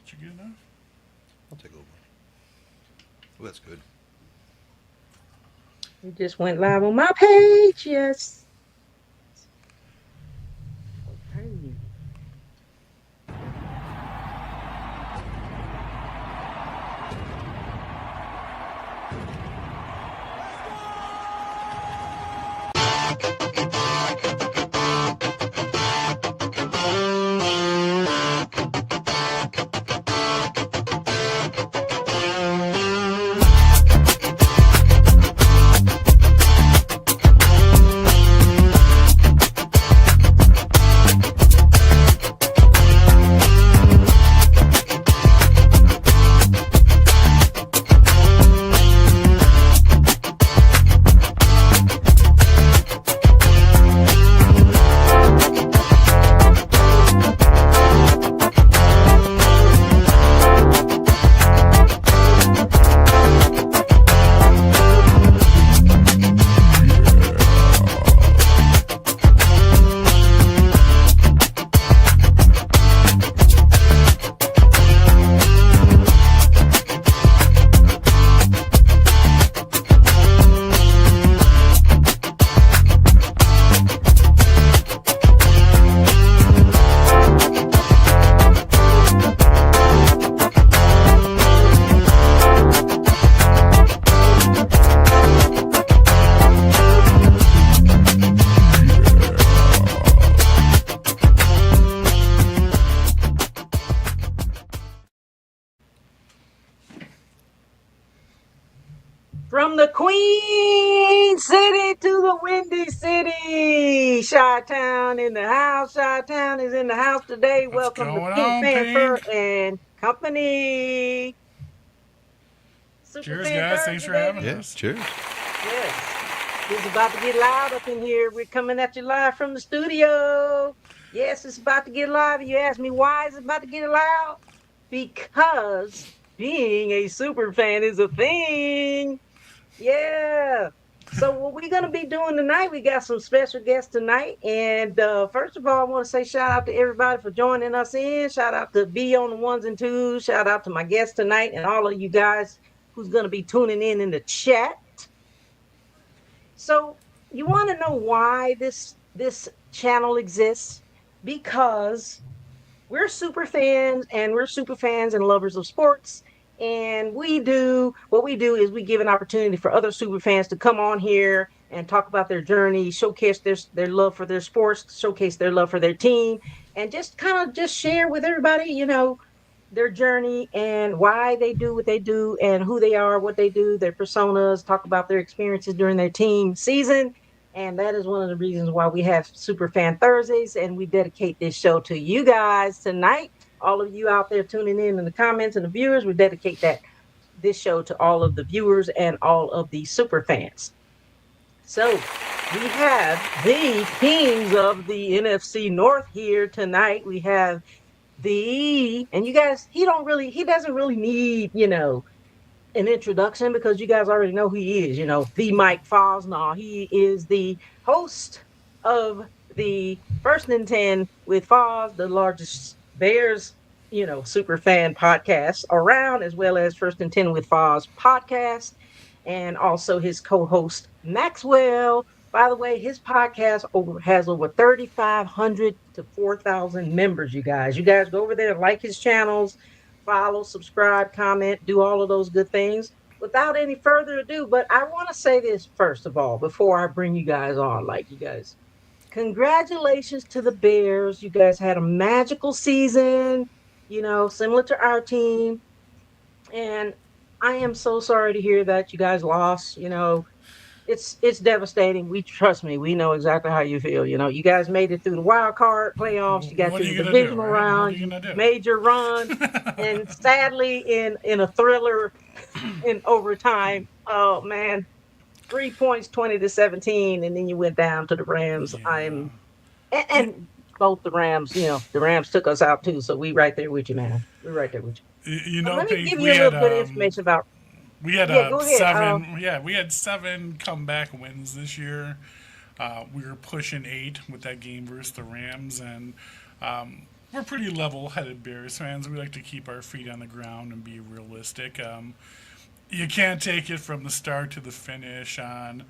Did you get enough? I'll take over. Oh, that's good. We just went live on my page. Yes. Okay. From the Queen City to the Windy City, Chi-Town in the house. Chi-Town is in the house today. What's Welcome to going Pink on, Fanfur Pink? and Company. Cheers, SUPERFAN guys. Thanks Thursday, for having baby. Yeah, us. cheers. Yes, it's about to get loud up in here. We're coming at you live from the studio. Yes, it's about to get live. You ask me why is it about to get loud? Because being a super fan is a thing. Yeah. So what we're gonna be doing tonight, we got some special guests tonight. And first of all, I want to say shout out to everybody for joining us in. Shout out to B on the ones and twos. Shout out to my guests tonight and all of you guys who's gonna be tuning in the chat. So you want to know why this channel exists? Because we're super fans and we're super fans and lovers of sports. And what we do is we give an opportunity for other super fans to come on here and talk about their journey, showcase their love for their sports, showcase their love for their team, and just kind of just share with everybody, their journey and why they do what they do and who they are, what they do, their personas, talk about their experiences during their team season. And that is one of the reasons why we have Super Fan Thursdays, and we dedicate this show to you guys tonight. All of you out there tuning in the comments and the viewers, we dedicate this show to all of the viewers and all of the super fans. So we have the kings of the NFC North here tonight. We have and you guys, he doesn't really need, an introduction because you guys already know who he is, the Mike Fosnaugh. He is the host of the First and 10 with Foz, the largest Bears, super fan podcast around, as well as First and 10 with Foz podcast, and also his co-host Maxwell. By the way, his podcast has over 3,500 to 4,000 members, you guys. You guys go over there and like his channels, follow, subscribe, comment, do all of those good things. Without any further ado, but I want to say this first of all, before I bring you guys on, congratulations to the Bears. You guys had a magical season, similar to our team. And I am so sorry to hear that you guys lost. It's devastating. Trust me, we know exactly how you feel. You guys made it through the wild card playoffs. You got What are through you the gonna do, divisional right? What are round. you You gonna do? made your run, and sadly, in a thriller, in overtime. Oh man, 3 points, 20-17, and then you went down to the Rams. Yeah. And both the Rams. The Rams took us out too. So we right there with you, man. We're right there with You you. know, Let me Pink, give you a little bit of information about. we had Yeah, go ahead. seven. Yeah, we had 7 comeback wins this year. We were pushing 8 with that game versus the Rams, and we're pretty level-headed Bears fans. We like to keep our feet on the ground and be realistic. You can't take it from the start to the finish on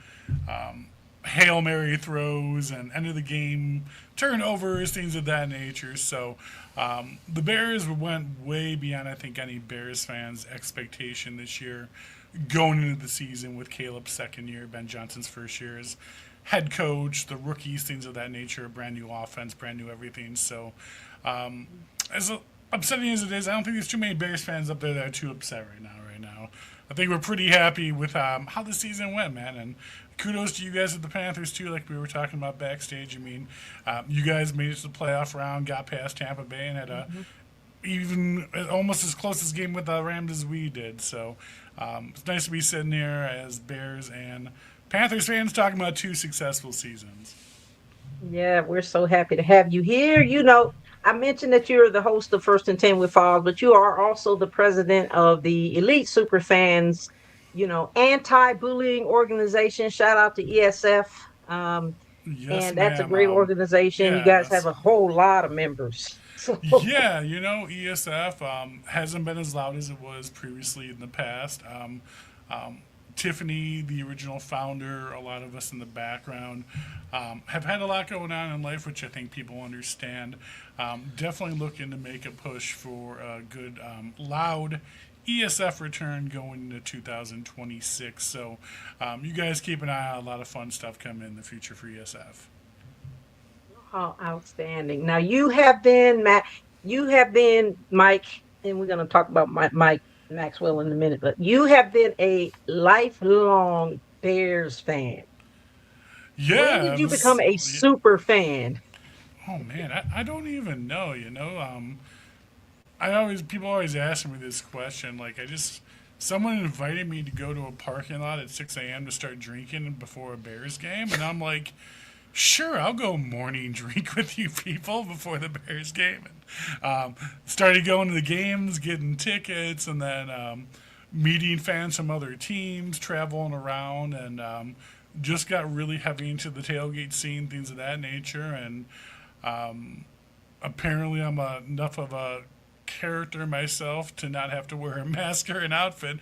Hail Mary throws and end of the game turnovers, things of that nature. So the Bears went way beyond, I think, any Bears fans' expectation this year going into the season with Caleb's second year, Ben Johnson's first year as head coach, the rookies, things of that nature, brand new offense, brand new everything. So as upsetting as it is, I don't think there's too many Bears fans up there that are too upset right now. I think we're pretty happy with how the season went, man. And kudos to you guys at the Panthers, too, like we were talking about backstage. I mean, you guys made it to the playoff round, got past Tampa Bay, and had a even almost as close as game with the Rams as we did. So it's nice to be sitting here as Bears and Panthers fans talking about two successful seasons. Yeah, we're so happy to have you here. You know, I mentioned that you're the host of First and 10 with Falls, but you are also the president of the Elite Superfans, anti-bullying organization. Shout out to ESF. Yes, And that's a ma'am. great organization. You guys have Yes. a whole lot of members. So, Yeah, ESF hasn't been as loud as it was previously in the past. Tiffany, the original founder, a lot of us in the background have had a lot going on in life, which I think people understand. Definitely looking to make a push for a good, loud ESF return going into 2026. So you guys keep an eye out. A lot of fun stuff coming in the future for ESF. oh, outstanding. Now you have been Mike, and we're going to talk about Mike Maxwell in a minute, but you have been a lifelong Bears fan. When Yeah, did you become a super fan? oh man, I don't even know. I always people always ask me this question. Like someone invited me to go to a parking lot at 6 a.m. to start drinking before a Bears game, and I'm like, sure, I'll go morning drink with you people before the Bears game. And started going to the games, getting tickets, and then meeting fans from other teams, traveling around, and just got really heavy into the tailgate scene, things of that nature. And apparently, I'm enough of a character myself to not have to wear a mask or an outfit.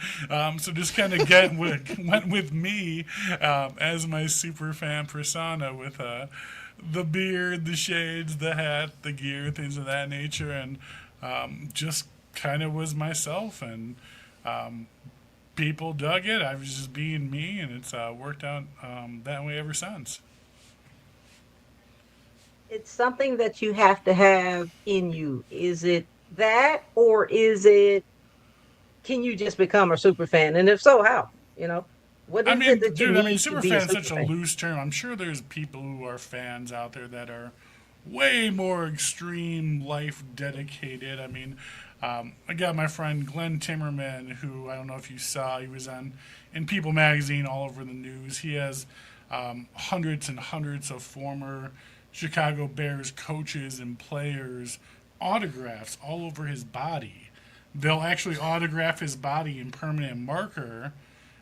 So just kind of went with me as my super fan persona with the beard, the shades, the hat, the gear, things of that nature, and just kind of was myself. And people dug it. I was just being me, and it's worked out that way ever since. It's something that you have to have in you. Is it that, or can you just become a super fan? And if so, how? What I is it mean, that you dude, need to super be a fan is super such a fan? loose term. I'm sure there's people who are fans out there that are way more extreme life dedicated. I mean, I got my friend Glenn Timmerman, who I don't know if you saw. He was in People magazine, all over the news. He has hundreds and hundreds of former Chicago Bears coaches and players autographs all over his body. They'll actually autograph his body in permanent marker,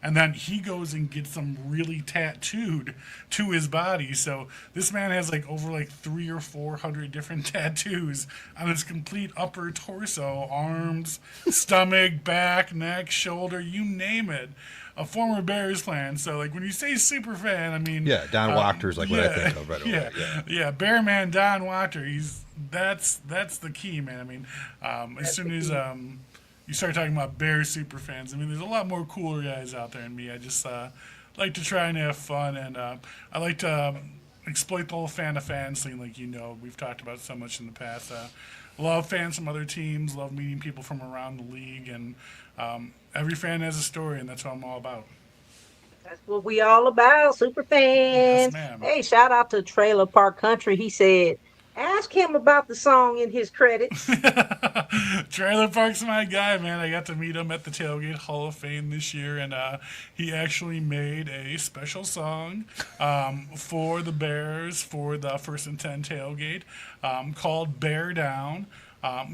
and then he goes and gets them really tattooed to his body. So this man has like over like 300 or 400 different tattoos on his complete upper torso, arms, stomach, back, neck, shoulder, you name it. A former Bears fan. So like when you say super fan, I mean Yeah, Don Wachter's like what I think of right away. yeah, yeah. Bearman Don Wachter. That's the key, man. I mean, as That's soon the as key. you start talking about Bears super fans, I mean, there's a lot more cooler guys out there than me. I just like to try and have fun, and I like to exploit the whole fan of fans thing. Like we've talked about so much in the past. Love fans from other teams. Love meeting people from around the league, and every fan has a story, and that's what I'm all about. That's what we all about, super Yes, fans. ma'am. Hey, shout out to Trailer Park Country. He said, ask him about the song in his credits. Trailer Park's my guy, man. I got to meet him at the Tailgate Hall of Fame this year, and he actually made a special song for the Bears for the First and 10 tailgate called Bear Down.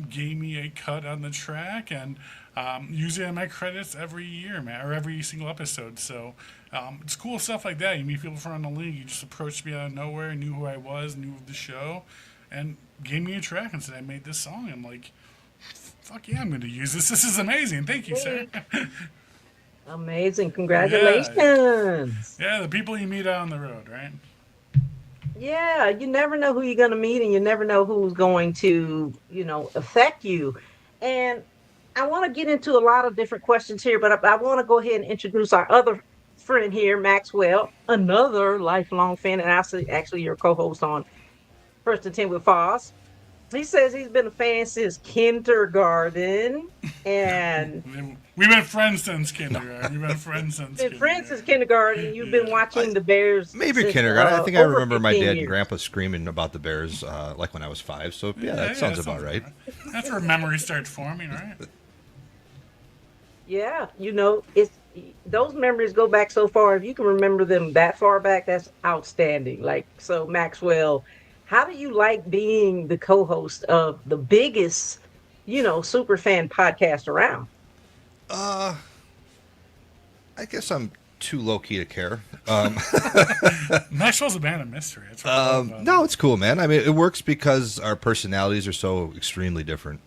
Gave me a cut on the track, and use it in my credits every year, man, or every single episode. So it's cool stuff like that. You meet people from around the league. You just approached me out of nowhere, knew who I was, knew of the show, and gave me a track and said, I made this song. I'm like, fuck yeah, I'm going to use this. This is amazing. Thank you, sir. Amazing. Congratulations. Yeah, the people you meet out on the road, right? Yeah, you never know who you're going to meet and you never know who's going to, affect you. And I want to get into a lot of different questions here, but I want to go ahead and introduce our other friend here, Maxwell, another lifelong fan, and actually your co-host on First and 10 with Foz. He says he's been a fan since kindergarten, and we've been friends since kindergarten. We've been friends since kindergarten. You've been watching the Bears. Maybe since, kindergarten. I think I remember my dad years. and grandpa screaming about the Bears like when I was 5. So that sounds about right. That's where memories start forming, right? Yeah, it's those memories go back so far. If you can remember them that far back, that's outstanding. Like, so Maxwell, how do you like being the co-host of the biggest, super fan podcast around? I guess I'm too low key to care. Maxwell's a man of mystery. No, it's cool, man. I mean, it works because our personalities are so extremely different.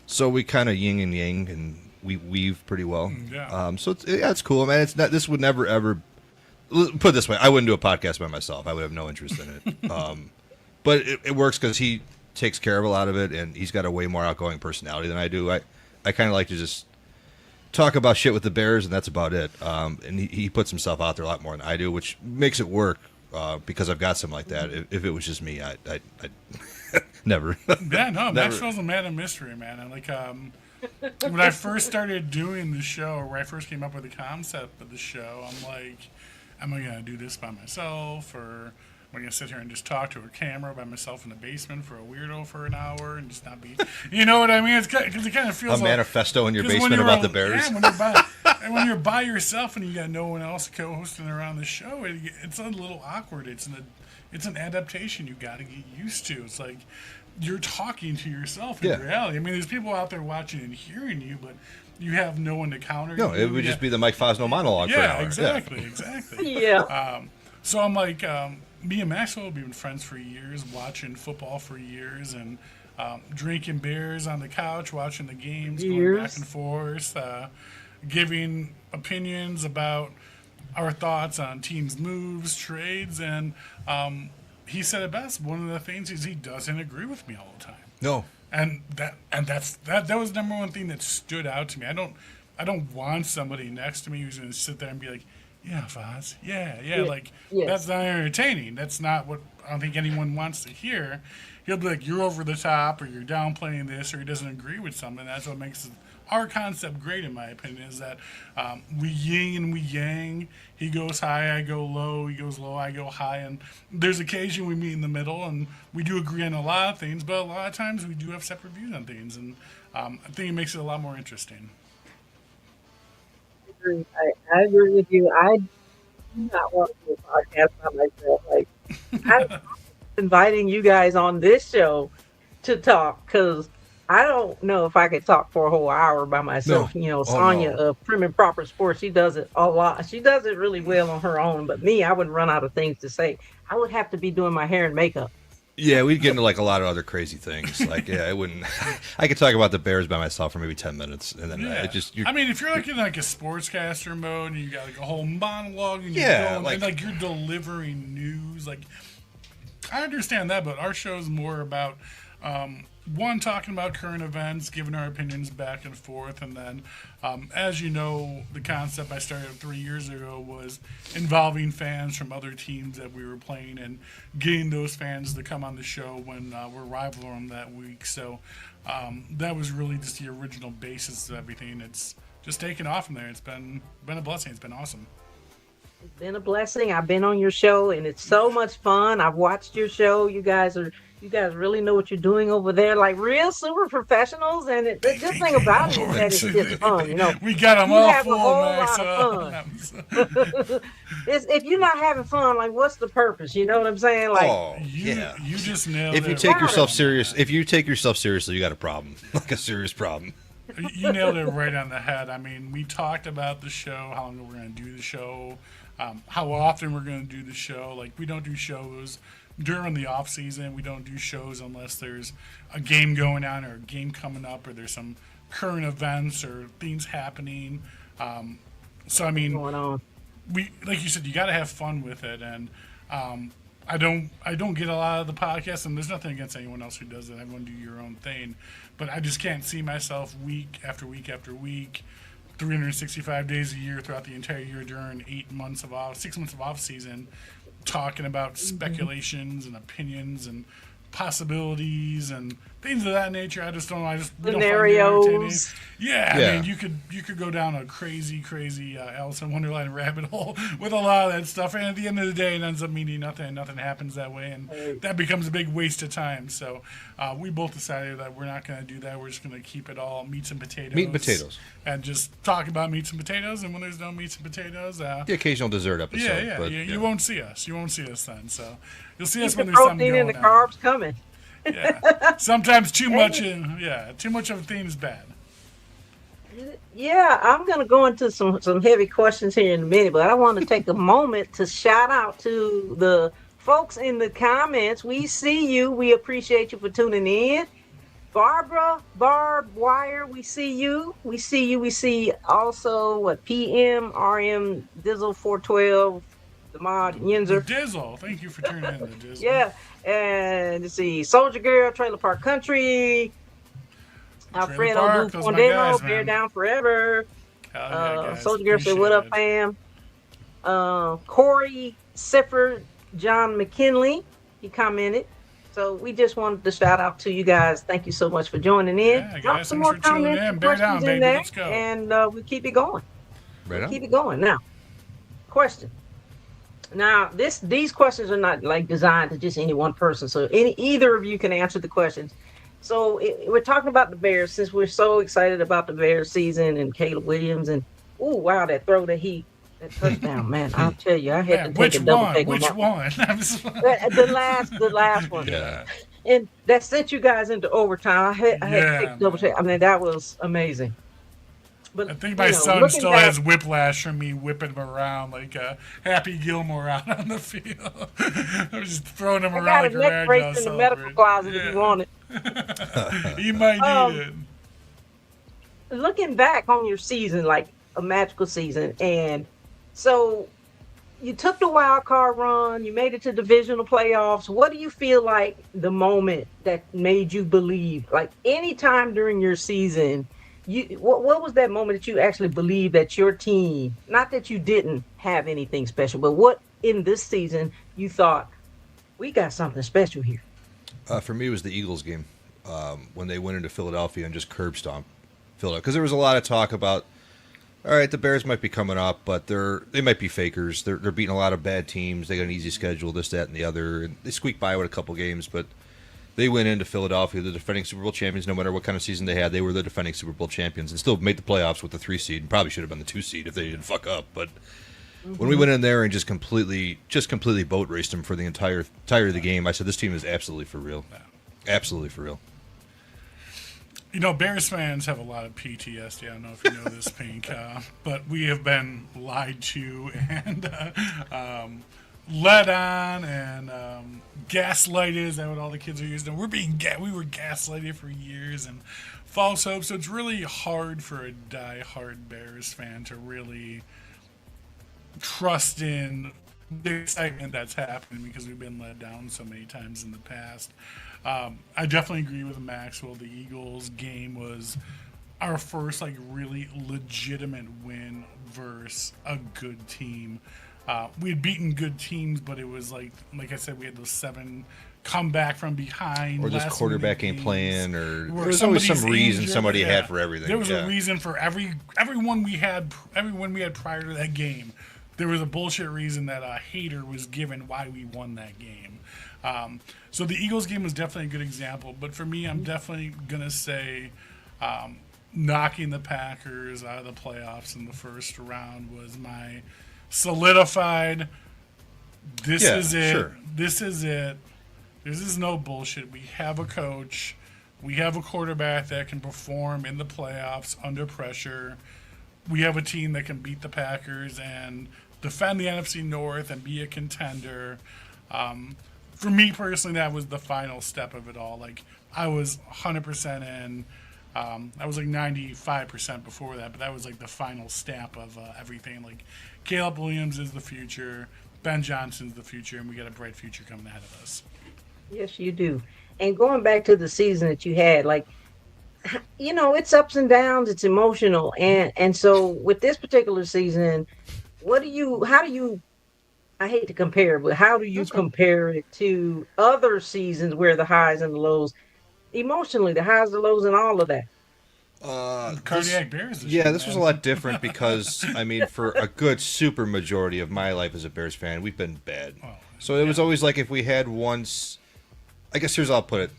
So we kind of yin and yang, and we weave pretty well. Yeah. So it's cool, man. It's not. This would never ever. Put it this way, I wouldn't do a podcast by myself. I would have no interest in it. But it works because he takes care of a lot of it, and he's got a way more outgoing personality than I do. I kind of like to just talk about shit with the Bears, and that's about it. And he puts himself out there a lot more than I do, which makes it work because I've got something like that. If it was just me, I'd never. Yeah, no, Maxwell's a man of mystery, man. And like, when I first started doing the show, or when I first came up with the concept of the show, I'm like, am I going to do this by myself, or am I going to sit here and just talk to a camera by myself in the basement for a weirdo for an hour and just not be, you know what I mean? Because it kind of feels a like manifesto in your basement about the Bears. Yeah, when you're by yourself and you got no one else co-hosting around the show, it's a little awkward. It's an adaptation you got to get used to. It's like you're talking to yourself in reality. I mean, there's people out there watching and hearing you, but you have no one to counter. No, it would just be the Mike Fosnaugh monologue for an hour. Exactly. Yeah. So I'm like, me and Maxwell have been friends for years, watching football for years, and drinking beers on the couch, watching the games, going back and forth, giving opinions about our thoughts on teams' moves, trades, and he said it best. One of the things is he doesn't agree with me all the time. No. And that was the number one thing that stood out to me. I don't want somebody next to me who's going to sit there and be like, yeah, Foz, yeah. Like, that's not entertaining. That's not what I don't think anyone wants to hear. He'll be like, you're over the top, or you're downplaying this, or he doesn't agree with something. That's what makes our concept great, in my opinion, is that we yin and we yang. He goes high, I go low. He goes low, I go high. And there's occasion we meet in the middle, and we do agree on a lot of things, but a lot of times we do have separate views on things. And I think it makes it a lot more interesting. I agree with you. I do not want to do a podcast by myself. Like, I'm inviting you guys on this show to talk, because I don't know if I could talk for a whole hour by myself. No. Sonya of Prim and Proper Sports, she does it a lot. She does it really well on her own. But me, I would run out of things to say. I would have to be doing my hair and makeup. Yeah, we'd get into like a lot of other crazy things. Like, it wouldn't. I could talk about the Bears by myself for maybe 10 minutes, and then it just. I mean, if you're like in like a sportscaster mode, and you got like a whole monologue, and and you're delivering news, like I understand that, but our show is more about. One, talking about current events, giving our opinions back and forth, and then, as you know, the concept I started 3 years ago was involving fans from other teams that we were playing and getting those fans to come on the show when we're rivaling them that week. So that was really just the original basis of everything. It's just taken off from there. It's been a blessing. It's been awesome. It's been a blessing. I've been on your show, and it's so much fun. I've watched your show. You guys really know what you're doing over there, like real super professionals. And the good thing about it is that it's just fun. We got them all have full, a whole lot of fun. If you're not having fun, like, what's the purpose? You know what I'm saying? Like, you just nailed it. If you take yourself seriously, you got a problem, like a serious problem. You nailed it right on the head. I mean, we talked about the show, how long we're going to do the show. how often we're going to do the show. Like, we don't do shows during the off season. We don't do shows unless there's a game going on or a game coming up or there's some current events or things happening. So I mean, Going on. we, like you said, you got to have fun with it. And I don't get a lot of the podcasts, and there's nothing against anyone else who does it. Everyone do your own thing, but I just can't see myself week after week after week, 365 days a year throughout the entire year during 6 months of off season, talking about speculations and opinions and possibilities and things of that nature. I just don't. We don't find it entertaining. Scenarios. Yeah, I mean, you could go down a crazy Alice in Wonderland rabbit hole with a lot of that stuff, and at the end of the day, it ends up meaning nothing. Nothing happens that way, and that becomes a big waste of time. So we both decided that we're not going to do that. We're just going to keep it all meats and potatoes. Meat and potatoes. And just talk about meats and potatoes. And when there's no meats and potatoes, The occasional dessert episode. yeah, but, you won't see us. You won't see us then. So you'll see us Keep when the there's something protein going and the on. carbs coming. Yeah. Sometimes too much of a thing is bad. Yeah, I'm going to go into some heavy questions here in a minute, but I want to take a moment to shout out to the folks in the comments. We see you. We appreciate you for tuning in. Barbara, Barb Wire, we see you. We see you. We see also PM, RM, Dizzle 412, the mod, Yinzer. Dizzle, thank you for tuning in. The Dizzle. Yeah, and let's see, Soldier Girl, Trailer Park Country, Alfredo Park, those are my Dufondeno, guys, Bear man. Down Forever. Hell yeah, guys. Soldier Girl said, Appreciate "What up, it. fam?" Corey Sifford, John McKinley, he commented. So we just wanted to shout out to you guys. Thank you so much for joining in. Yeah, Drop guys, some thanks more for tuning comments in. and Bear questions down, in baby. there, Let's go. and we keep it going. Right on. Keep it going. Now, question. Now, these questions are not like designed to just any one person, so either of you can answer the questions. So we're talking about the Bears since we're so excited about the Bears season and Caleb Williams and wow, that throw that touchdown, man! I'll tell you, I had to take a double take. Which one? The last one. Yeah. And that sent you guys into overtime. I had to take a double man. take. I mean, that was amazing. But I think my son still has whiplash from me whipping him around like Happy Gilmore out on the field. I was just throwing him I around got like a a neck rag brace doll in the celebrating. medical closet if you want it. He might need it. Looking back on your season, like a magical season, and so you took the wild card run, you made it to divisional playoffs. What do you feel like the moment that made you believe, like any time during your season, what was that moment that you actually believed that your team, not that you didn't have anything special, but what in this season you thought, we got something special here? For me, it was the Eagles game when they went into Philadelphia and just curb stomped Philadelphia. Because there was a lot of talk about, all right, the Bears might be coming up, but they might be fakers. They're beating a lot of bad teams. They got an easy schedule, this, that, and the other. And they squeaked by with a couple games, but they went into Philadelphia, the defending Super Bowl champions. No matter what kind of season they had, they were the defending Super Bowl champions and still made the playoffs with the 3 seed. And probably should have been the 2 seed if they didn't fuck up. But when we went in there and just completely boat raced them for the entire of the game, I said this team is absolutely for real. Absolutely for real. You know, Bears fans have a lot of PTSD. I don't know if you know this, Pink, but we have been lied to and led on and gaslighted. Is that what all the kids are using? We were gaslighted for years and false hope. So it's really hard for a die-hard Bears fan to really trust in the excitement that's happening because we've been let down so many times in the past. I definitely agree with Maxwell. The Eagles game was our first really legitimate win versus a good team. We had beaten good teams, but it was like I said, we had those 7 come back from behind. Or just quarterback ain't games playing, or where there's always some somebody's reason injured. somebody had for everything. There was a reason for everyone we had prior to that game. There was a bullshit reason that a hater was given why we won that game. So the Eagles game was definitely a good example. But for me, I'm definitely going to say knocking the Packers out of the playoffs in the first round was my solidified, this is it. Sure. This is it. This is no bullshit. We have a coach. We have a quarterback that can perform in the playoffs under pressure. We have a team that can beat the Packers, and defend the NFC North and be a contender. For me personally, that was the final step of it all. Like, I was 100% in. I was like 95% before that, but that was like the final stamp of everything. Like, Caleb Williams is the future, Ben Johnson's the future, and we got a bright future coming ahead of us. Yes, you do. And going back to the season that you had, like, it's ups and downs, it's emotional. And so with this particular season, how do you I hate to compare, but how do you That's fine. compare it to other seasons where the highs and the lows, emotionally, the highs, the lows, and all of that? Cardiac Bears. This was a lot different because, I mean, for a good super majority of my life as a Bears fan, we've been bad. So it was always like if we had once, I guess here's how I'll put it.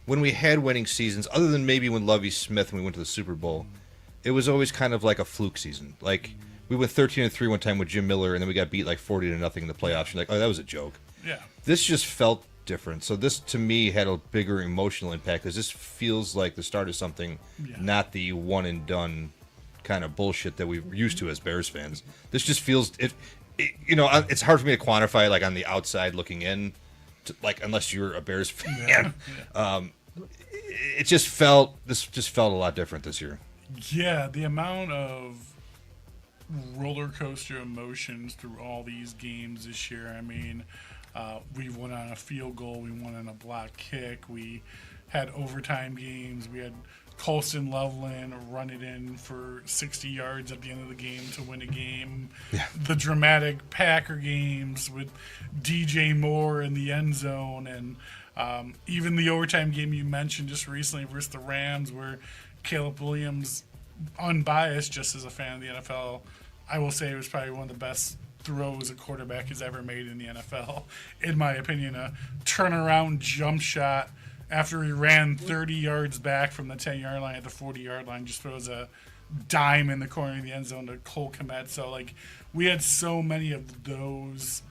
When we had winning seasons, other than maybe when Lovie Smith when we went to the Super Bowl, it was always kind of like a fluke season. Like, we went 13-3 one time with Jim Miller, and then we got beat like 40-0 in the playoffs. You're like, oh, that was a joke. Yeah. This just felt different. So this, to me, had a bigger emotional impact because this feels like the start of something, not the one and done kind of bullshit that we're used to as Bears fans. This just feels it's hard for me to quantify like on the outside looking in, like unless you're a Bears fan. This just felt a lot different this year. Yeah, the amount of roller coaster emotions through all these games this year. I mean, we won on a field goal, we won on a block kick, we had overtime games, we had Colston Loveland run it in for 60 yards at the end of the game to win a game. Yeah. The dramatic Packer games with DJ Moore in the end zone, and even the overtime game you mentioned just recently versus the Rams, where Caleb Williams, unbiased just as a fan of the NFL, I will say it was probably one of the best throws a quarterback has ever made in the NFL. In my opinion, a turnaround jump shot after he ran 30 yards back from the 10-yard line at the 40-yard line, just throws a dime in the corner of the end zone to Cole Kmet. So, like, we had so many of those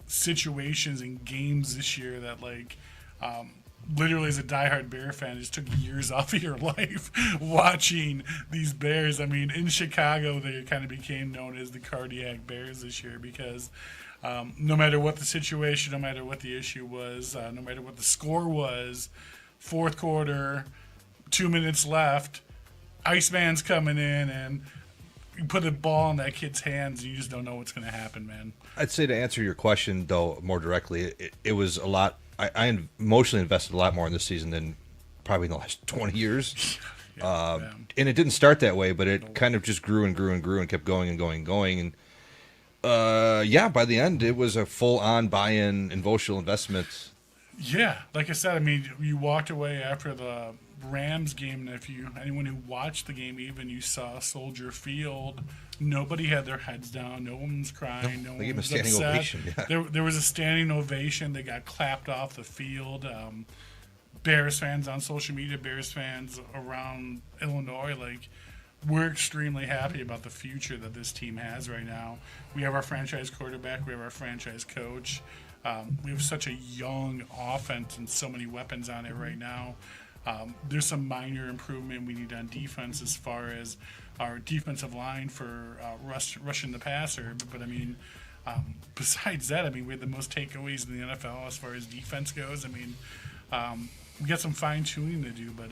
situations and games this year that, like, literally as a diehard Bear fan, it just took years off of your life watching these Bears. I mean, in Chicago, they kind of became known as the Cardiac Bears this year because no matter what the situation, no matter what the issue was, no matter what the score was, fourth quarter, 2 minutes left, Iceman's coming in and you put a ball in that kid's hands and you just don't know what's going to happen, man. I'd say to answer your question, though, more directly, it was a lot. I emotionally invested a lot more in this season than probably in the last 20 years. And it didn't start that way, but it kind of just grew and grew and grew and kept going and going and going. And, by the end, it was a full-on buy-in emotional investment. Yeah, like I said, I mean, you walked away after the Rams game, and if anyone who watched the game, even you saw Soldier Field, nobody had their heads down, no one was crying, no one was upset. Ovation, yeah. There was a standing ovation. They got clapped off the field. Bears fans on social media, Bears fans around Illinois, like, we're extremely happy about the future that this team has right now. We have our franchise quarterback, we have our franchise coach. We have such a young offense and so many weapons on it right now. There's some minor improvement we need on defense as far as our defensive line for rushing the passer. But I mean, besides that, I mean, we had the most takeaways in the NFL as far as defense goes. I mean, we got some fine-tuning to do, but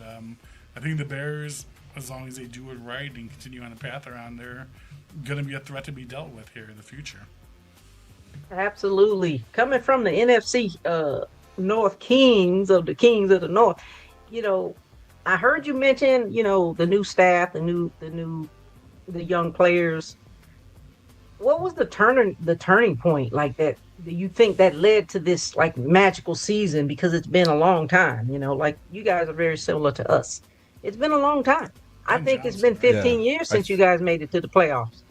I think the Bears, as long as they do it right and continue on the path they're on, they're going to be a threat to be dealt with here in the future. Absolutely. Coming from the NFC North Kings of the North, I heard you mention, the new staff, the young players. What was the turning point like that? Do you think that led to this like magical season? Because it's been a long time, like you guys are very similar to us. It's been a long time. I think it's been 15 years since you guys made it to the playoffs.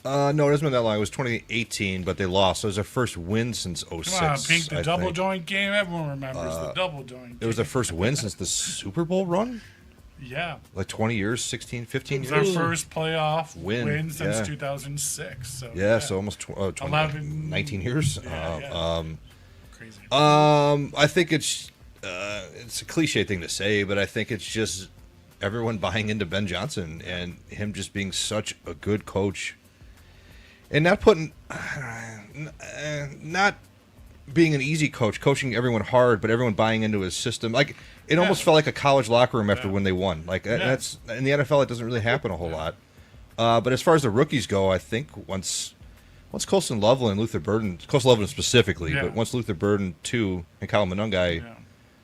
No, it hasn't been that long. It was 2018, but they lost. So it was their first win since 06. Come on, Pink, the double joint game. Everyone remembers the double joint game. It was their first win since the Super Bowl run? Yeah. Like 20 years, 16, 15 It years? was our first playoff win since yeah. 2006. So, so almost 20, 19 years. Crazy. I think it's a cliche thing to say, but I think it's just everyone buying into Ben Johnson and him just being such a good coach. and not putting, not being an easy coach, coaching everyone hard, but everyone buying into his system. Like it almost felt like a college locker room after when they won. Like that's in the NFL, it doesn't really happen a whole lot. But as far as the rookies go, I think once Colson Loveland, Luther Burden, Colson Loveland specifically, but once Luther Burden too and Kyle Monungai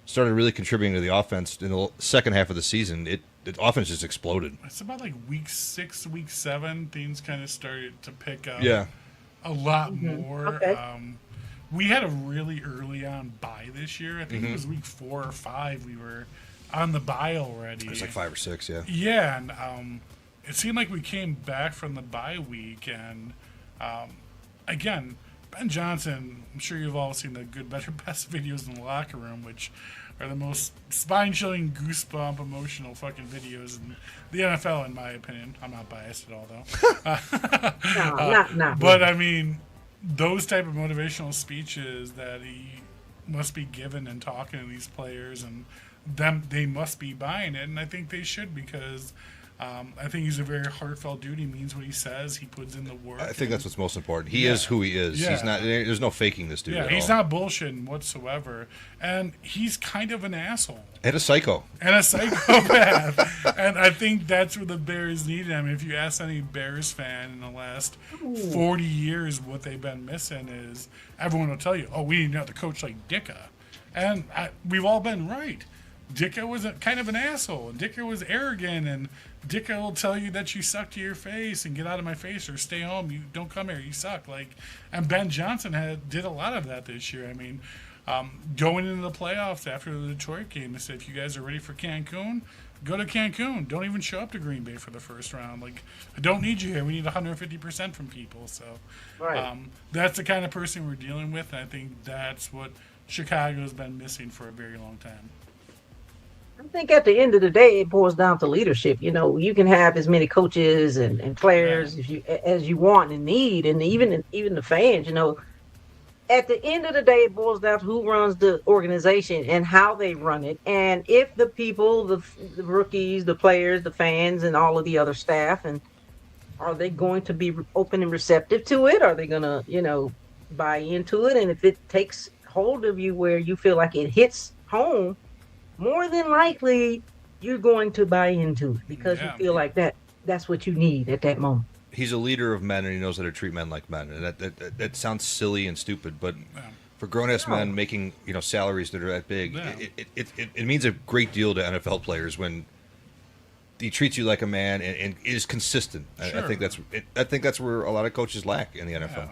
started really contributing to the offense in the second half of the season, the offense just exploded. It's about like week 6, week 7, things kind of started to pick up. A lot more. Okay. We had a really early on bye this year. I think it was week 4 or 5. We were on the bye already. It was like 5 or 6, yeah. Yeah, and it seemed like we came back from the bye week, and again, Ben Johnson, I'm sure you've all seen the good, better, best videos in the locker room, which are the most spine-chilling, goosebump, emotional fucking videos in the NFL, in my opinion. I'm not biased at all, though. No. But, I mean, those type of motivational speeches that he must be given and talking to these players, and they must be buying it, and I think they should, because I think he's a very heartfelt dude. He means what he says. He puts in the work. I think that's what's most important. He is who he is. He's not. There's no faking this dude. Yeah, at he's all. not bullshitting whatsoever, and he's kind of an asshole And a psycho. and a psychopath. And I think that's where the Bears need him. If you ask any Bears fan in the last 40 years what they've been missing, is everyone will tell you, "Oh, we need another coach like Dicka," and we've all been right. Dicka was kind of an asshole, and Dicka was arrogant, and Dicka will tell you that you suck to your face and get out of my face or stay home. You don't come here. You suck. And Ben Johnson did a lot of that this year. I mean, going into the playoffs after the Detroit game, they said, if you guys are ready for Cancun, go to Cancun. Don't even show up to Green Bay for the first round. I don't need you here. We need 150% from people. So that's the kind of person we're dealing with, and I think that's what Chicago's been missing for a very long time. I think at the end of the day, it boils down to leadership. You can have as many coaches and players as you want and need, and even the fans. At the end of the day, it boils down to who runs the organization and how they run it, and if the people, the rookies, the players, the fans, and all of the other staff, and are they going to be open and receptive to it? Are they going to, buy into it? And if it takes hold of you where you feel like it hits home, more than likely, you're going to buy into it because you feel like that's what you need at that moment. He's a leader of men, and he knows how to treat men like men. And that sounds silly and stupid, but for grown-ass men making salaries that are that big, it means a great deal to NFL players when he treats you like a man and is consistent. Sure. I think that's where a lot of coaches lack in the NFL. Yeah.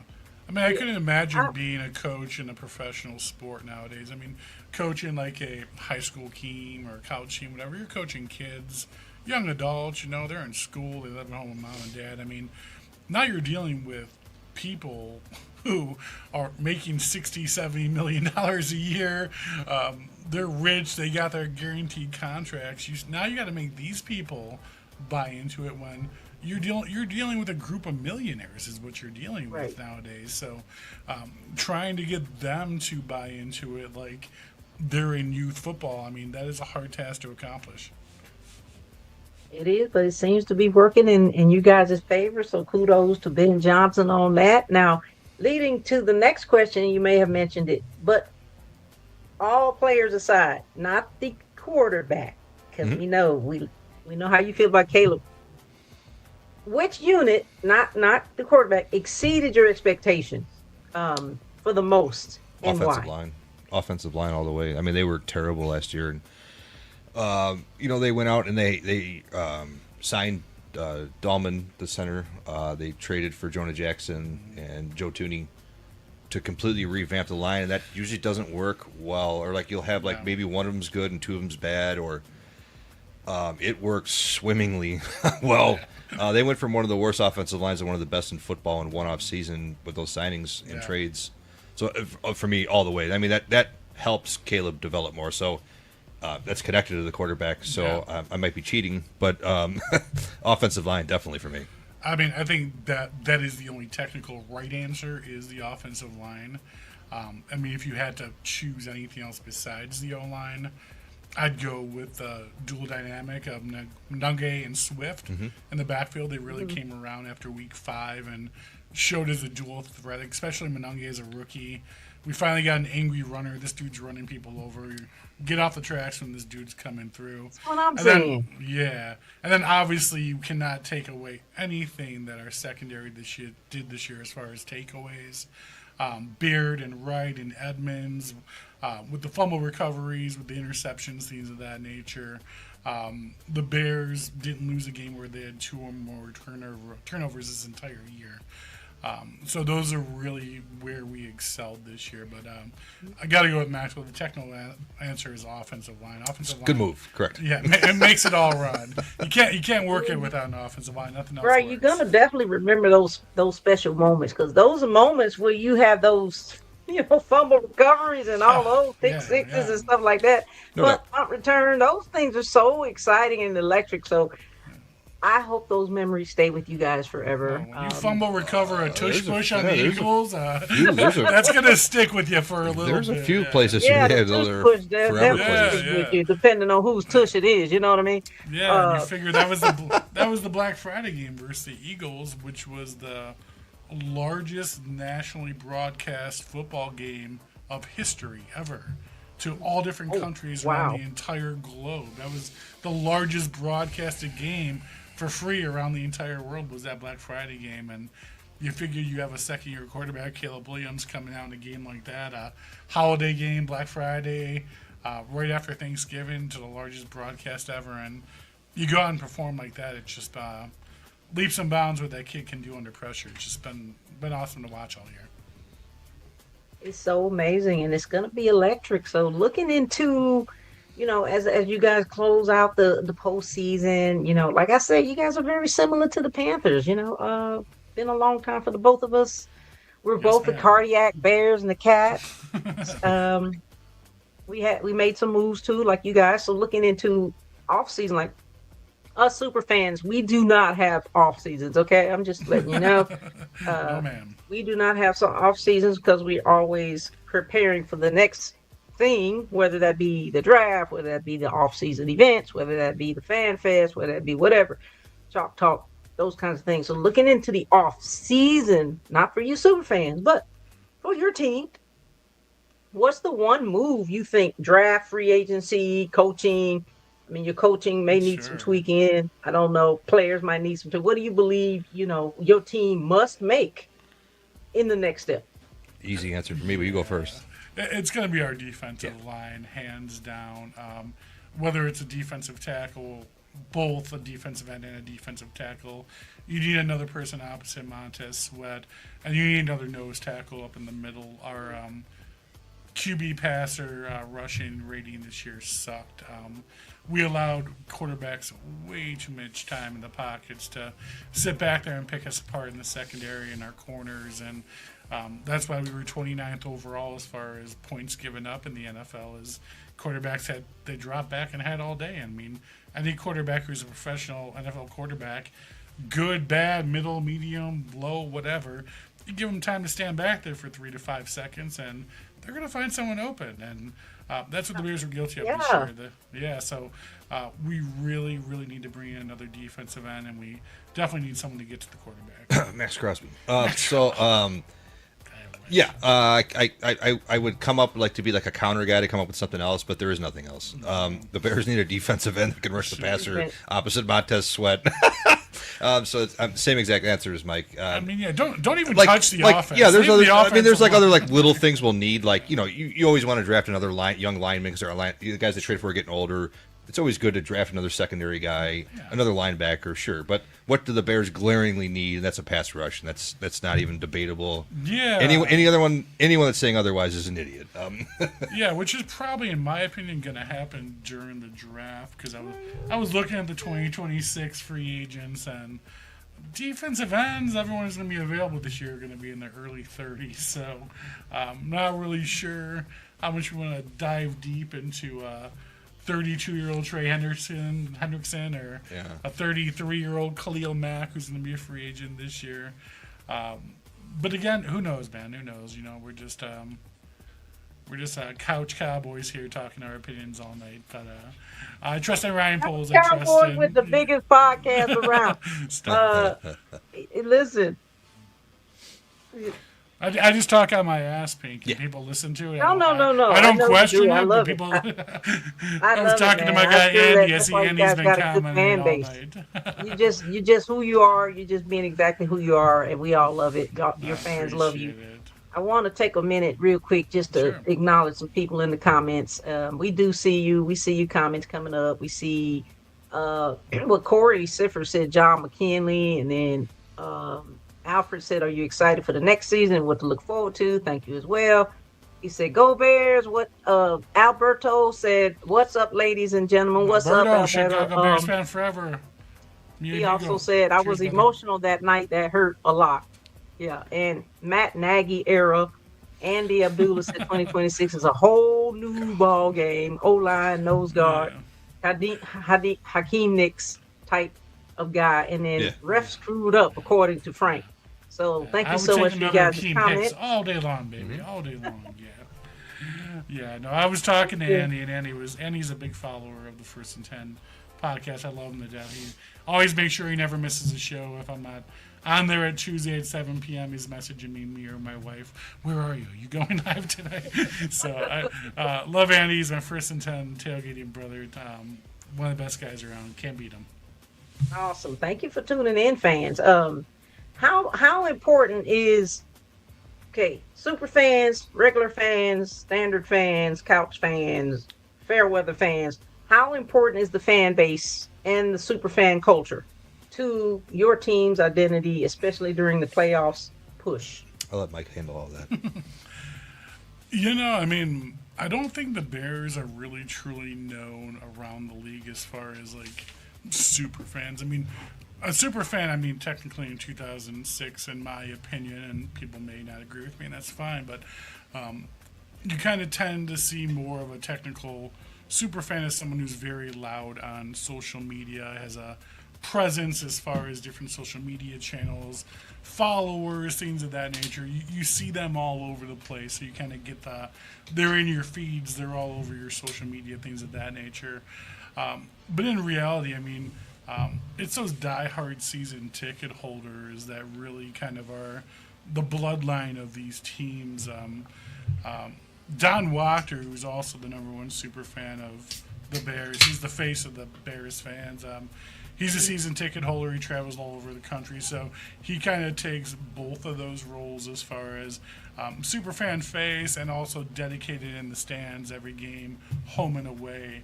I mean, I couldn't imagine being a coach in a professional sport nowadays. I mean, coaching like a high school team or a college team, whatever, you're coaching kids, young adults, they're in school, they live at home with mom and dad. I mean, now you're dealing with people who are making $60, $70 million a year. They're rich, they got their guaranteed contracts. Now you got to make these people buy into it when you're dealing with a group of millionaires is what you're dealing with nowadays. So trying to get them to buy into it like they're in youth football, I mean, that is a hard task to accomplish. It is, but it seems to be working in you guys' favor, so kudos to Ben Johnson on that. Now, leading to the next question, you may have mentioned it, but all players aside, not the quarterback, because we know how you feel about Caleb. Which unit, not the quarterback, exceeded your expectations for the most, and why? Offensive line all the way. I mean, they were terrible last year, and they went out and they signed Dahlman, the center. They traded for Jonah Jackson and Joe Tooney to completely revamp the line, and that usually doesn't work well. Or you'll have maybe one of them's good and two of them's bad, or it works swimmingly well. They went from one of the worst offensive lines to one of the best in football in one off season with those signings and trades. So for me, all the way. I mean, that helps Caleb develop more. So that's connected to the quarterback. So I might be cheating, but offensive line definitely for me. I mean, I think that is the only technical right answer is the offensive line. I mean, if you had to choose anything else besides the O-line, I'd go with the dual dynamic of Nunge and Swift in the backfield. They really came around after week 5 and showed as a dual threat, especially Monange as a rookie. We finally got an angry runner. This dude's running people over. Get off the tracks when this dude's coming through. That's what I'm saying. And then obviously you cannot take away anything that our secondary did this year as far as takeaways. Beard and Wright and Edmonds, with the fumble recoveries, with the interceptions, things of that nature. The Bears didn't lose a game where they had 2 or more turnovers this entire year. So those are really where we excelled this year. But I got to go with Maxwell. The technical answer is offensive line. Good move. Correct. Yeah, it makes it all run. You can't work it without an offensive line. Nothing else Right, works. you're gonna definitely remember those special moments because those are moments where you have those fumble recoveries and all those pick sixes and stuff like that. But punt return, those things are so exciting and electric. So I hope those memories stay with you guys forever. When you fumble recover a tush push on the Eagles, that's going to stick with you for a little bit. There's a few places the those are tush push, forever places. With you, depending on whose tush it is. You know what I mean? Yeah, you figure that was the Black Friday game versus the Eagles, which was the largest nationally broadcast football game of history ever, to all different countries around the entire globe. That was the largest broadcasted game for free around the entire world, was that Black Friday game. And you figure you have a second-year quarterback, Caleb Williams, coming out in a game like that, a holiday game, Black Friday, right after Thanksgiving, to the largest broadcast ever. And you go out and perform like that, it's just leaps and bounds what that kid can do under pressure. It's just been awesome to watch all year. It's so amazing, and it's going to be electric. So looking into, as you guys close out the postseason, like I said, you guys are very similar to the Panthers. Been a long time for the both of us. We're both the cardiac bears and the cat. We made some moves too, like you guys. So looking into off season, like us super fans, we do not have off seasons. Okay, I'm just letting you know. No, ma'am. We do not have some off seasons because we're always preparing for the next thing, whether that be the draft, whether that be the off season events, whether that be the fan fest, whether that be whatever, chalk talk, those kinds of things. So looking into the off season, not for you super fans, but for your team, what's the one move you think draft, free agency, coaching? I mean, your coaching may need some tweaking. I don't know. Players might need some. What do you believe, your team must make in the next step? Easy answer for me, but you go first. It's going to be our defensive line, hands down. Whether it's a defensive tackle, both a defensive end and a defensive tackle, you need another person opposite Montez Sweat, and you need another nose tackle up in the middle. Our QB passer rushing rating this year sucked. We allowed quarterbacks way too much time in the pockets to sit back there and pick us apart in the secondary and our corners, and that's why we were 29th overall as far as points given up in the NFL. Is quarterbacks they dropped back and had all day. I mean, any quarterback who's a professional NFL quarterback, good, bad, middle, medium, low, whatever, you give them time to stand back there for 3 to 5 seconds, and they're going to find someone open. And that's what the Bears were guilty of this year. So we really, really need to bring in another defensive end, and we definitely need someone to get to the quarterback. Max Crosby. I would come up to be like a counter guy to come up with something else, but there is nothing else. The Bears need a defensive end that can rush the passer opposite Montez Sweat. So it's same exact answer as Mike. Don't even touch the offense. Yeah, there's other. There's other little things we'll need. You always want to draft another young lineman because the guys they trade for are getting older. It's always good to draft another secondary guy, another linebacker, sure. But what do the Bears glaringly need? And that's a pass rush, and that's not even debatable. Yeah. Anyone that's saying otherwise is an idiot. Which is probably, in my opinion, going to happen during the draft, because I was looking at the 2026 free agents, and defensive ends, everyone who's going to be available this year are going to be in their early 30s. So I'm not really sure how much we want to dive deep into 32-year-old Trey Hendrickson or a 33-year-old Khalil Mack who's going to be a free agent this year. But again, who knows, man? Who knows? We're just couch cowboys here talking our opinions all night. But I trust in Ryan Poles. Cowboys with the biggest podcast around. Listen, I just talk on my ass, Pink, and people listen to it. No. I don't know question you do. I it, love but it. people. I was love talking it, to man. my guy I feel Andy. that. I That's see why you Andy's guys been got a good commenting fan all base. night. You just who you are. You just being exactly who you are, and we all love it. Your I fans love you. appreciate it. I want to take a minute, real quick, just to Sure. acknowledge some people in the comments. We do see you. We see your comments coming up. We see what Corey Siffer said, John McKinley, and then Alfred said, "Are you excited for the next season? What to look forward to?" Thank you as well. He said, "Go Bears." What Alberto said, "What's up, ladies and gentlemen? What's up, Alberto, Alberto?" Chicago Bears fan forever. Me He and also Hugo. said, "I Cheers, was brother. emotional that night. That hurt a lot." Yeah, and Matt Nagy era. Andy Abdullah said 2026 is a whole new ball game. O-line, nose guard, Yeah. Hakeem Nicks type of guy. And then Yeah. ref screwed up, according to Frank. So thank I you would so take much for you another guys' team comment. picks all day long, baby, all day long. Yeah. No, I was talking to Andy, and Andy's a big follower of the First and 10 podcast. I love him to death. He always makes sure he never misses a show. If I'm not on there at Tuesday at 7 p.m., he's messaging me or my wife, "Where are you? You going live today?" So I love Andy. He's my First and 10 tailgating brother. One of the best guys around. Can't beat him. Awesome. Thank you for tuning in, fans. How important is super fans, regular fans, standard fans, couch fans, fair weather fans? How important is the fan base and the super fan culture to your team's identity, especially during the playoffs push? I'll let Mike handle all that. I mean, I don't think the Bears are really truly known around the league as far as like super fans. I mean, a super fan, I mean, technically in 2006, in my opinion, and people may not agree with me, and that's fine, but you kind of tend to see more of a technical super fan as someone who's very loud on social media, has a presence as far as different social media channels, followers, things of that nature. You see them all over the place, so you kind of get they're in your feeds, they're all over your social media, things of that nature. But in reality, I mean, it's those diehard season ticket holders that really kind of are the bloodline of these teams. Don Wachter, who's also the number one super fan of the Bears, he's the face of the Bears fans. He's a season ticket holder. He travels all over the country, so he kind of takes both of those roles as far as super fan face and also dedicated in the stands every game, home and away.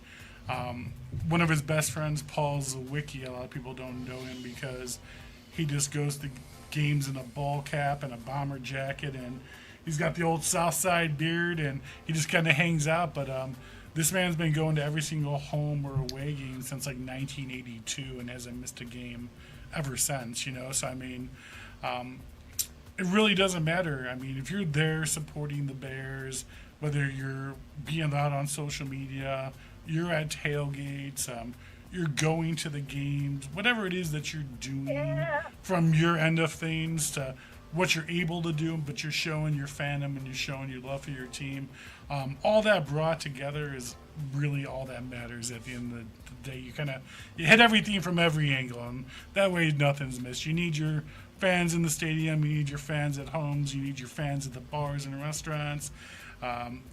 One of his best friends, Paul Zawicki, a lot of people don't know him because he just goes to games in a ball cap and a bomber jacket, and he's got the old South Side beard, and he just kind of hangs out. But this man's been going to every single home or away game since like 1982 and hasn't missed a game ever since, So, I mean, it really doesn't matter. I mean, if you're there supporting the Bears, whether you're being out on social media, you're at tailgates, you're going to the games, whatever it is that you're doing from your end of things to what you're able to do, but you're showing your fandom and you're showing your love for your team. All that brought together is really all that matters at the end of the day. You hit everything from every angle, and that way nothing's missed. You need your fans in the stadium, you need your fans at homes, you need your fans at the bars and restaurants.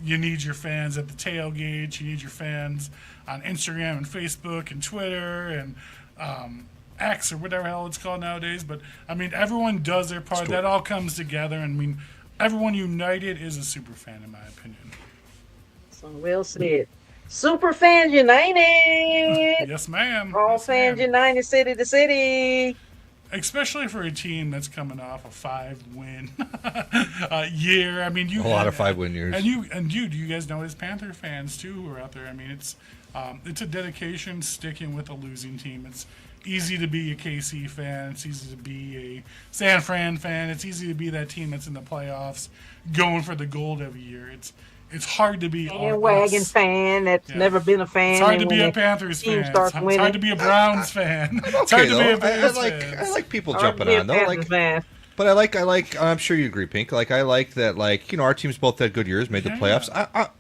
You need your fans at the tailgates. You need your fans on Instagram and Facebook and Twitter and X or whatever hell it's called nowadays. But, I mean, everyone does their part. That all comes together. And, I mean, everyone united is a super fan, in my opinion. So well said. Super fans united. Yes, ma'am. All yes, fans ma'am. united, city to city. Especially for a team that's coming off a 5-win year. I mean, A lot of 5-win years. And do you guys know as Panther fans too who are out there? I mean, it's a dedication sticking with a losing team. It's easy to be a KC fan. It's easy to be a San Fran fan. It's easy to be that team that's in the playoffs, going for the gold every year. It's hard to be bandwagon fan that's never been a fan. It's hard to be a Panthers fan. It's hard to be a Browns fan. It's hard to be a Bears fan. I like people jumping on though. But I like. I'm sure you agree, Pink. I like that. Our teams both had good years, made the playoffs.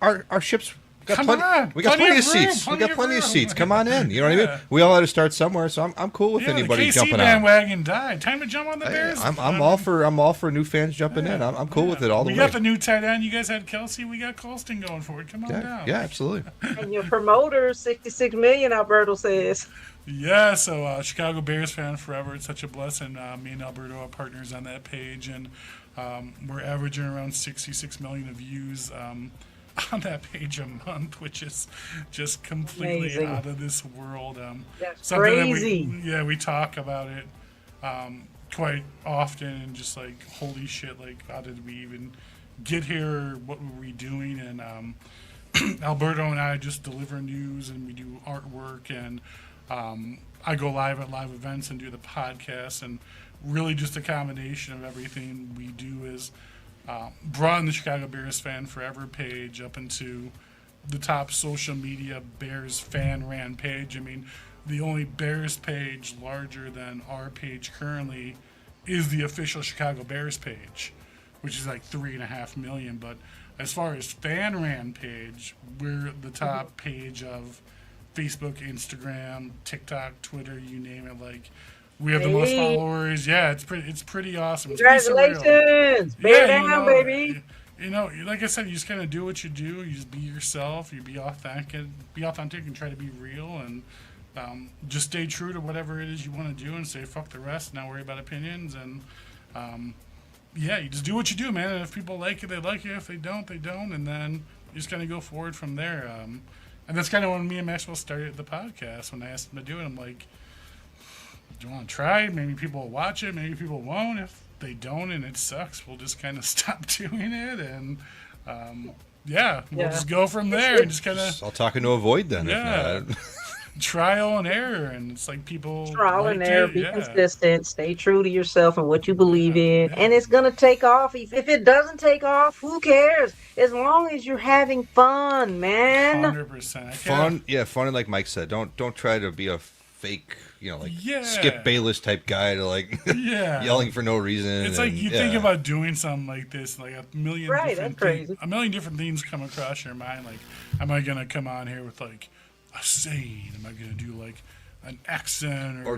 Our ships We got Come plenty, on. we got Plenty plenty of of room, seats. We plenty got of plenty of room. seats. Come on in. You know what I Yeah. mean? We all had to start somewhere, so I'm cool with Yeah, anybody the KC jumping on. bandwagon died. Time to jump on the Bears. I'm all for new fans jumping in. I'm cool with it all the way. We got the new tight end. You guys had Kelsey. We got Colston going for it. Come on down. Yeah, absolutely. And your promoter, 66 million, Alberto says. Yeah, so Chicago Bears fan forever. It's such a blessing. Me and Alberto are partners on that page, and we're averaging around 66 million of views on that page a month, which is just completely Amazing. out of this world. That's Something crazy. we talk about it quite often, and just like, holy shit, like, how did we even get here? What were we doing? And Alberto and I just deliver news, and we do artwork, and I go live at live events and do the podcast, and really just a combination of everything we do is brought the Chicago Bears Fan Forever page up into the top social media Bears fan ran page. I mean, the only Bears page larger than our page currently is the official Chicago Bears page, which is like 3.5 million. But as far as fan ran page, we're the top page of Facebook, Instagram, TikTok, Twitter, you name it. Like, we have the most Hey. followers. Yeah, it's pretty awesome. It's pretty surreal. Congratulations. Bear down, baby. You know, like I said, you just kind of do what you do. You just be yourself. You be authentic, and try to be real, and just stay true to whatever it is you want to do, and say fuck the rest. Not worry about opinions, and yeah, you just do what you do, man. And if people like it, they like you. If they don't, they don't, and then you just kind of go forward from there. And that's kind of when me and Maxwell started the podcast. When I asked him to do it, I'm like, do you want to try? Maybe people will watch it. Maybe people won't. If they don't and it sucks, we'll just kind of stop doing it. And we'll just go from there and just kind of I'll talk into a void then. Yeah. If not. trial and error. And it's like people Trial and liked error, it. be Yeah. consistent, stay true to yourself and what you believe in, yeah. and it's going to take off. If it doesn't take off, who cares? As long as you're having fun, man. 100%. Fun, fun, and like Mike said, don't try to be a fake, Yeah. Skip Bayless type guy to Yeah. yelling for no reason. It's like you think about doing something like this, like a million Right, different that's crazy. things, a million different things come across your mind. Like, am I gonna come on here with like a saying? Am I gonna do like an accent or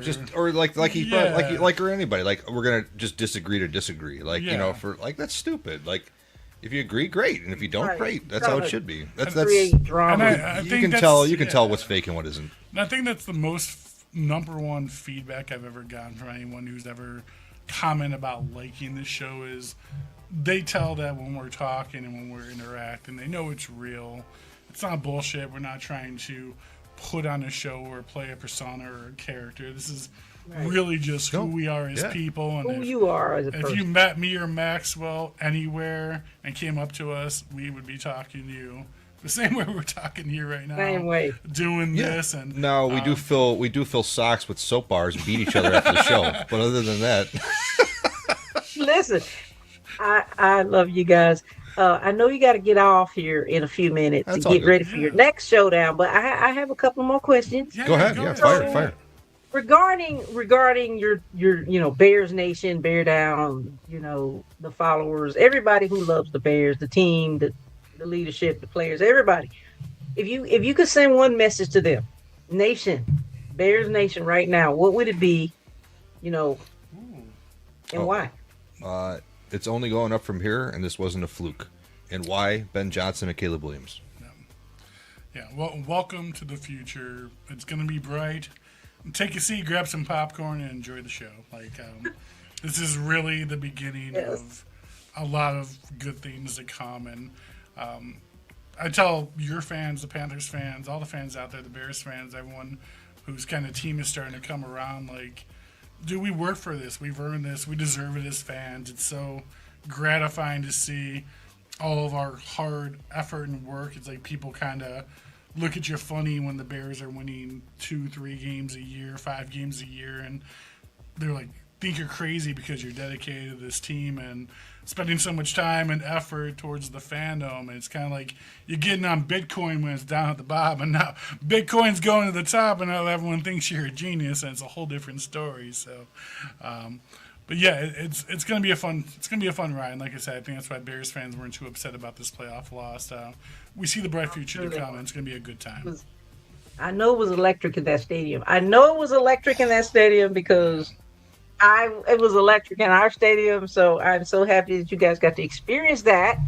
anybody, like we're gonna just disagree to disagree, that's stupid. Like, if you agree, great, and if you don't, Right. great. That's how it should be. That's Create drama. And I you think can that's- tell you can yeah. tell what's fake and what isn't. And I think that's the most number one feedback I've ever gotten from anyone who's ever commented about liking the show is they tell that when we're talking and when we're interacting, they know it's real. It's not bullshit. We're not trying to put on a show or play a persona or a character. This is really just who we are as people. And Who you are as a if person. you met me or Maxwell anywhere and came up to us, we would be talking to you the same way we're talking here right now. Same way. Doing this and No, we do fill socks with soap bars and beat each other after the show. But other than that, Listen, I love you guys. I know you got to get off here in a few minutes That's to all get good. ready for your next showdown, but I have a couple more questions. go ahead. Yeah, fire. Regarding your Bears Nation, Bear Down, the followers, everybody who loves the Bears, the team, the leadership, the players, everybody. If you could send one message to them, Nation, Bears Nation, right now, what would it be? And why? It's only going up from here, and this wasn't a fluke. And why? Ben Johnson and Caleb Williams. Yeah, well, welcome to the future. It's going to be bright. Take a seat, grab some popcorn, and enjoy the show. This is really the beginning of a lot of good things to come. And I tell your fans, the Panthers fans, all the fans out there, the Bears fans, everyone whose kind of team is starting to come around, dude, we work for this. We've earned this. We deserve it as fans. It's so gratifying to see all of our hard effort and work. It's like people kind of look at you funny when the Bears are winning 2-3 games a year, 5 games a year, and they're like, think you're crazy because you're dedicated to this team and spending so much time and effort towards the fandom. And it's kind of like you're getting on Bitcoin when it's down at the bottom, and now Bitcoin's going to the top, and now everyone thinks you're a genius, and it's a whole different story. So But yeah, it's gonna be a fun ride. And like I said, I think that's why Bears fans weren't too upset about this playoff loss. We see the bright future to come, and it's gonna be a good time. I know it was electric in that stadium. I know it was electric in that stadium because it was electric in our stadium. So I'm so happy that you guys got to experience that.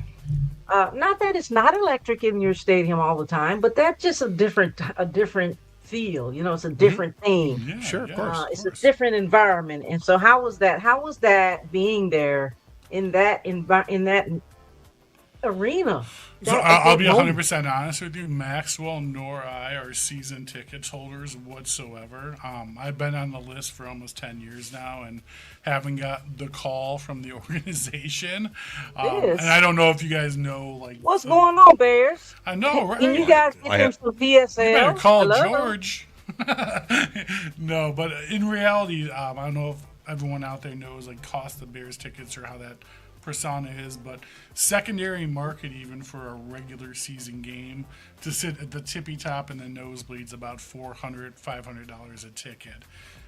Not that it's not electric in your stadium all the time, but that's just a different feel. It's a different thing. Yeah, Sure, of course. It's a different environment. And so how was that? How was that being there in that arena? So I'll be 100% honest with you. Maxwell nor I are season tickets holders whatsoever. I've been on the list for almost 10 years now and haven't got the call from the organization. And I don't know if you guys know, like, what's going on, Bears? I know, right? Can you guys get them some PSL? You better call George. No, but in reality, I don't know if everyone out there knows, like, cost of Bears tickets or how that persona is, but secondary market even for a regular season game to sit at the tippy top and the nosebleeds about $400-$500 a ticket.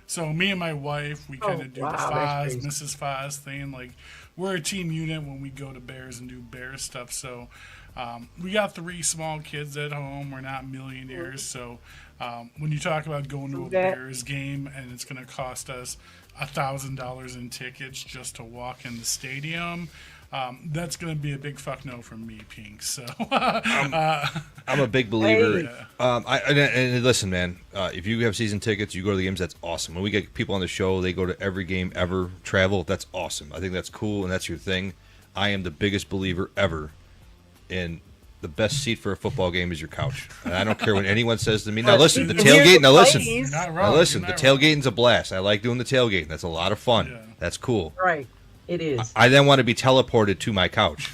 So me and my wife, we kind of do the Foz, Mrs. Foz thing. Like, we're a team unit when we go to Bears and do Bears stuff. So we got 3 small kids at home. We're not millionaires. So when you talk about going to a Bears game and it's going to cost us $1,000 in tickets just to walk in the stadium, that's going to be a big fuck no from me, Pink. So I'm a big believer. And listen, man, if you have season tickets, you go to the games, that's awesome. When we get people on the show, they go to every game ever, travel, that's awesome. I think that's cool, and that's your thing. I am the biggest believer ever in the best seat for a football game is your couch. And I don't care what anyone says to me. Now listen, the tailgate. Now listen. The tailgating's a blast. I like doing the tailgating. That's a lot of fun. Yeah. That's cool. Right. It is. I then want to be teleported to my couch.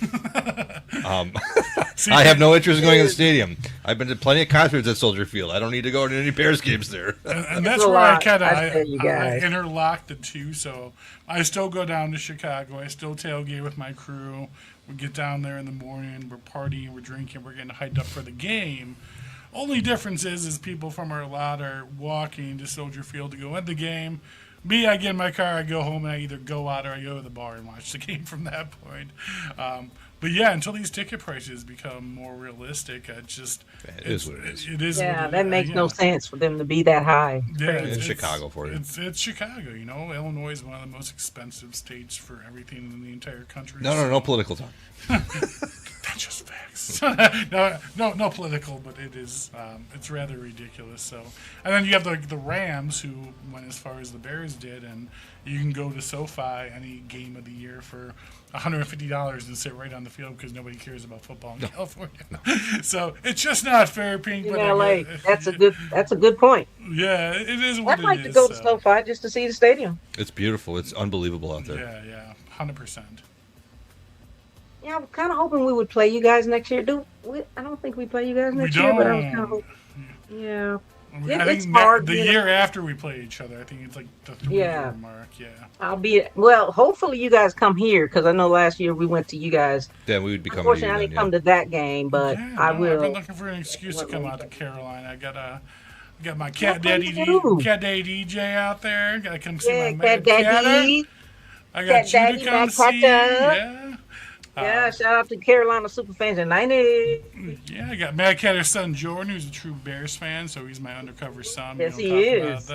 I have no interest in going to the stadium. I've been to plenty of concerts at Soldier Field. I don't need to go to any Bears games there. And that's where I kind of I interlock the two. So I still go down to Chicago. I still tailgate with my crew. We get down there in the morning. We're partying. We're drinking. We're getting hyped up for the game. Only difference is people from our lot are walking to Soldier Field to go at the game. Me, I get in my car, I go home, and I either go out or I go to the bar and watch the game from that point. But yeah, until these ticket prices become more realistic, it is what it is. It is. Yeah, that makes no sense for them to be that high. Yeah, it's Chicago for you. It's Chicago. Illinois is one of the most expensive states for everything in the entire country. No political talk. That's just facts. no political, but it is. It's rather ridiculous. So, and then you have the Rams, who went as far as the Bears did, and you can go to SoFi any game of the year for $150 and sit right on the field because nobody cares about football in California. No. So it's just not fair, Pink. But LA, that's a good point. Yeah, it is what it is. I'd like to go to SoFi just to see the stadium. It's beautiful. It's unbelievable out there. Yeah, 100%. Yeah, I'm kind of hoping we would play you guys next year. I don't think we play you guys next year, but I was kind of hoping. Yeah. I think it's hard. The year after we play each other, I think it's like the 3-year mark. Yeah. Hopefully you guys come here because I know last year we went to you guys. Yeah, we would be coming. Unfortunately, I didn't come to that game, but I will. I've been looking for an excuse to come out to Carolina. I got my cat daddy DJ out there. Got to come see my cat daddy. I got you to come see. Yeah, shout out to Carolina Superfans in 90. Yeah, I got Mad Catter's son Jordan, who's a true Bears fan, so he's my undercover son. Yes, he is.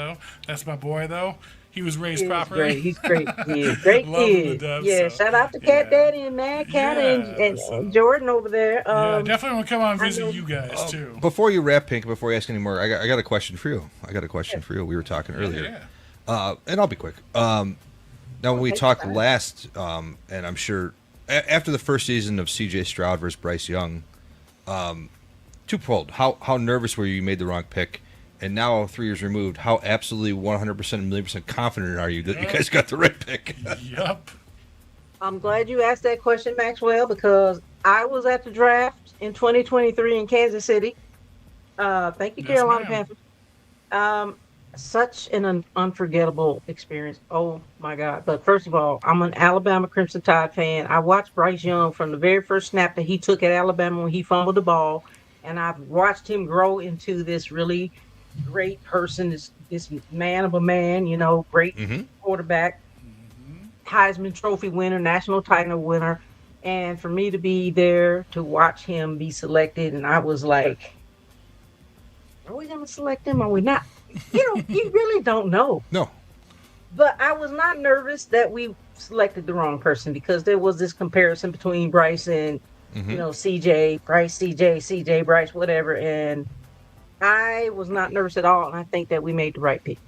That's my boy, though. He was raised properly. He's great. He is great kid. Shout out to Cat Daddy and Mad Cat and Jordan over there. Definitely want to come out and visit you guys too. Before you wrap, Pink, before you ask any more, I got a question for you. We were talking earlier, and I'll be quick. Now, when we talked last, and I'm sure. After the first season of CJ Stroud versus Bryce Young, twofold. How nervous were you made the wrong pick? And now, 3 years removed, how absolutely 100% and 1,000,000% confident are you that you guys got the right pick? Yep. I'm glad you asked that question, Maxwell, because I was at the draft in 2023 in Kansas City. Thank you, Carolina Panthers. Such an unforgettable experience. Oh my God. But first of all, I'm an Alabama Crimson Tide fan. I watched Bryce Young from the very first snap that he took at Alabama when he fumbled the ball. And I've watched him grow into this really great person, this man of a man, great quarterback. Heisman Trophy winner, national title winner, and for me to be there to watch him be selected, and I was like, "Are we going to select him? Are we not?" You really don't know. No. But I was not nervous that we selected the wrong person because there was this comparison between Bryce and CJ, Bryce, CJ, Bryce, whatever, and I was not nervous at all, and I think that we made the right pick,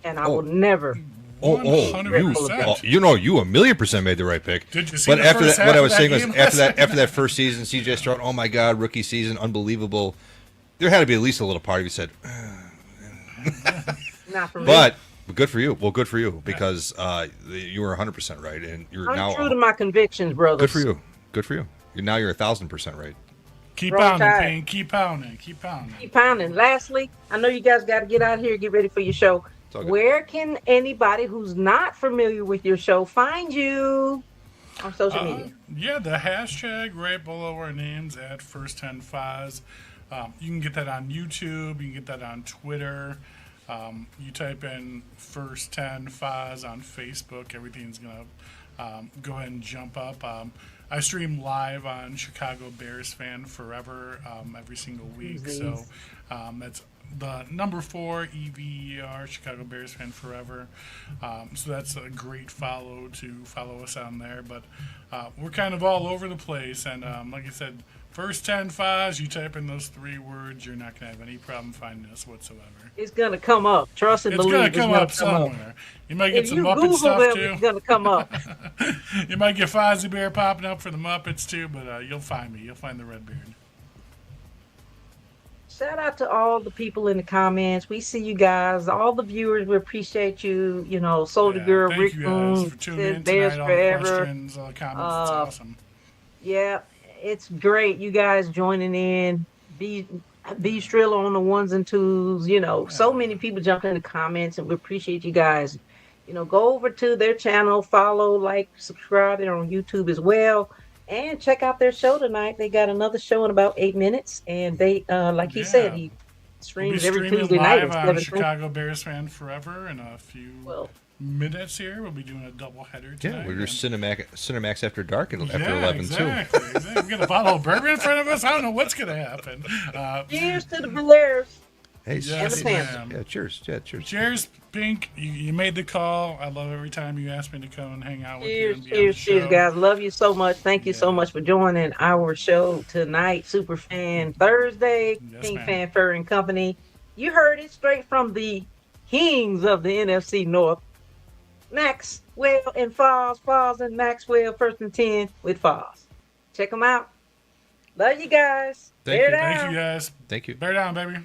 and I will never. You 100%. you 1,000,000% made the right pick. Did you see But the after first that, half what I of was that saying was game after that first season, CJ Stroud, oh my God, rookie season, unbelievable. There had to be at least a little part of you said, Not for me. but good for you. Well, good for you because you were 100% right, and you're I'm now true to my convictions, brother. good for you. Good for you. You're 1,000% right. Keep Roll pounding, Tide. Pink. Keep pounding. Keep pounding. Keep pounding. Lastly, I know you guys got to get out here, get ready for your show. all good. Where can anybody who's not familiar with your show find you on social media? Yeah, the hashtag right below our names at First 10 Fives. You can get that on YouTube. You can get that on Twitter. You type in First 10 Fives on Facebook. Everything's going to go ahead and jump up. I stream live on Chicago Bears Fan Forever every single week. So that's the number 4 EVER, Chicago Bears Fan Forever. So that's a great follow us on there. But we're kind of all over the place. And like I said, First 10 Fives, you type in those 3 words, you're not going to have any problem finding us whatsoever. It's going to come up. Trust and It's believe. going to come up somewhere. You might get If some you Muppet Google stuff them, too. it's going to come up. You might get Fozzie Bear popping up for the Muppets too, but you'll find me. You'll find the Redbeard. Shout out to all the people in the comments. We see you guys, all the viewers. We appreciate you. Soldier Girl, Thank Rick you guys Boone, for tuning in Bears tonight. All the Forever. questions, all the comments. It's awesome. Yeah, it's great. You guys joining in. Be Strilla on the ones and twos. So many people jump in the comments, and we appreciate you guys. Go over to their channel, follow, like, subscribe. They're on YouTube as well. And check out their show tonight. They got another show in about 8 minutes. And they, like he said, he streams every Tuesday night at live on 7:20. Chicago Bears Fan Forever in a few minutes here. We'll be doing a double header tonight. Yeah, we're just Cinemax After Dark after 11 exactly. We got a bottle of bourbon in front of us. I don't know what's going to happen. Cheers to the Bears. Hey, Yes, ma'am. yeah, cheers. Yeah, cheers. Cheers, Pink. You made the call. I love every time you ask me to come and hang out with you. Cheers, And be on the cheers, show. guys. Love you so much. Thank you so much for joining our show tonight, Superfan Thursday, Yes, Pink ma'am. Fanfur and Company. You heard it straight from the kings of the NFC North, Maxwell and Foz and Maxwell, First and 10 with Foz. Check them out. Love you guys. Thank Bear you. down. Thank you, guys. Thank you. Bear down, baby.